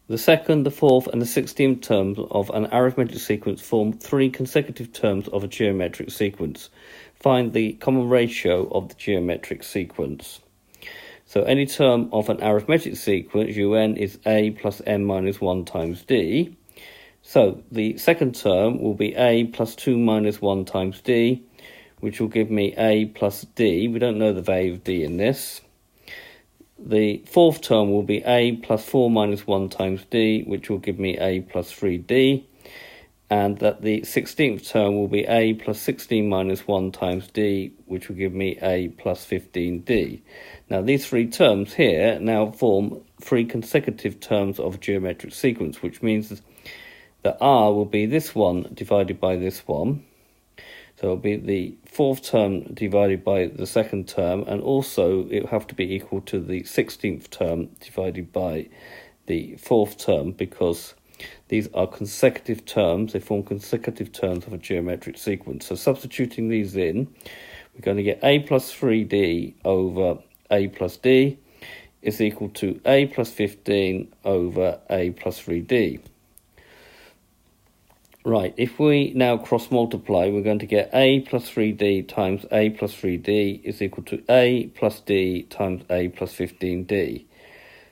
The second, the fourth, and the 16th terms of an arithmetic sequence form three consecutive terms of a geometric sequence. Find the common ratio of the geometric sequence. So any term of an arithmetic sequence, un, is a plus n minus 1 times d. So the second term will be a plus 2 minus 1 times d, which will give me a plus d. We don't know the value of d in this. The fourth term will be a plus 4 minus 1 times d, which will give me a plus 3d. And that the 16th term will be a plus 16 minus 1 times d, which will give me a plus 15d. Now these three terms here now form three consecutive terms of a geometric sequence, which means that r will be this one divided by this one. So it'll be the fourth term divided by the second term, and also it will have to be equal to the 16th term divided by the fourth term, because these are consecutive terms. They form consecutive terms of a geometric sequence. So substituting these in, we're going to get a plus 3d over a plus d is equal to a plus 15 over a plus 3d. Right, if we now cross multiply, we're going to get a plus 3d times a plus 3d is equal to a plus d times a plus 15d.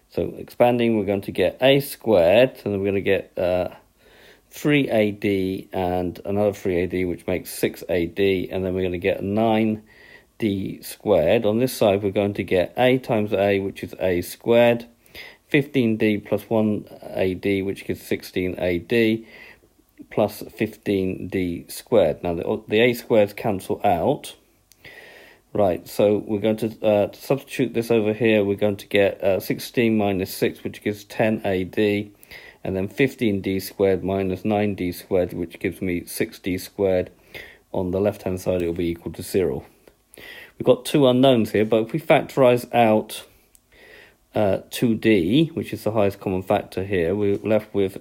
So expanding, we're going to get a squared, and then we're going to get 3ad and another 3ad, which makes 6ad, and then we're going to get 9d squared. On this side, we're going to get a times a, which is a squared, 15d plus 1ad, which gives 16ad, plus 15d squared. Now the a squareds cancel out. Right, so we're going to substitute this over here. We're going to get 16 minus 6, which gives 10ad, and then 15d squared minus 9d squared, which gives me 6d squared. On the left-hand side, it will be equal to 0. We've got two unknowns here, but if we factorise out 2d, which is the highest common factor here, we're left with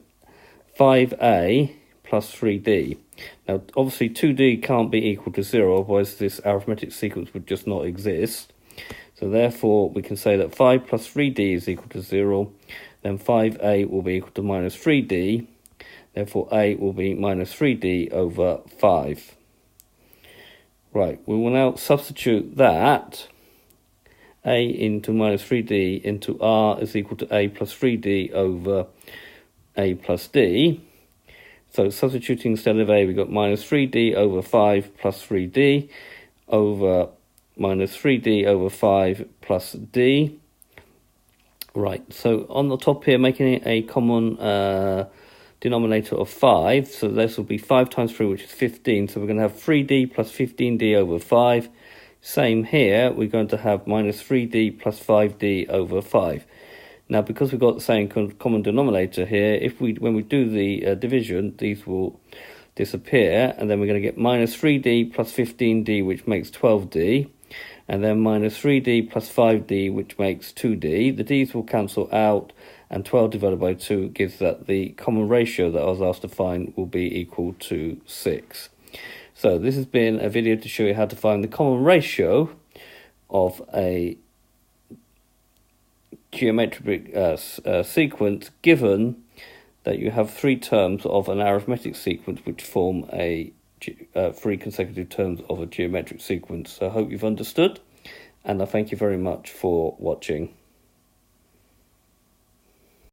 5a plus 3d. Now, obviously, 2d can't be equal to 0, otherwise this arithmetic sequence would just not exist. So therefore, we can say that 5 plus 3d is equal to 0. Then 5a will be equal to minus 3d. Therefore, a will be minus 3d over 5. Right, we will now substitute that. A into minus 3d into r is equal to a plus 3d over a plus d. So substituting instead of a, we got minus 3d over 5 plus 3d over minus 3d over 5 plus d. Right, so on the top here, making it a common denominator of 5. So this will be 5 times 3, which is 15. So we're going to have 3d plus 15d over 5. Same here, we're going to have minus 3d plus 5d over 5. Now, because we've got the same common denominator here, when we do the division, these will disappear, and then we're going to get minus 3d plus 15d, which makes 12d, and then minus 3d plus 5d, which makes 2d. The d's will cancel out, and 12 divided by 2 gives that the common ratio that I was asked to find will be equal to 6. So this has been a video to show you how to find the common ratio of a geometric sequence, given that you have three terms of an arithmetic sequence which form three consecutive terms of a geometric sequence. So I hope you've understood, and I thank you very much for watching.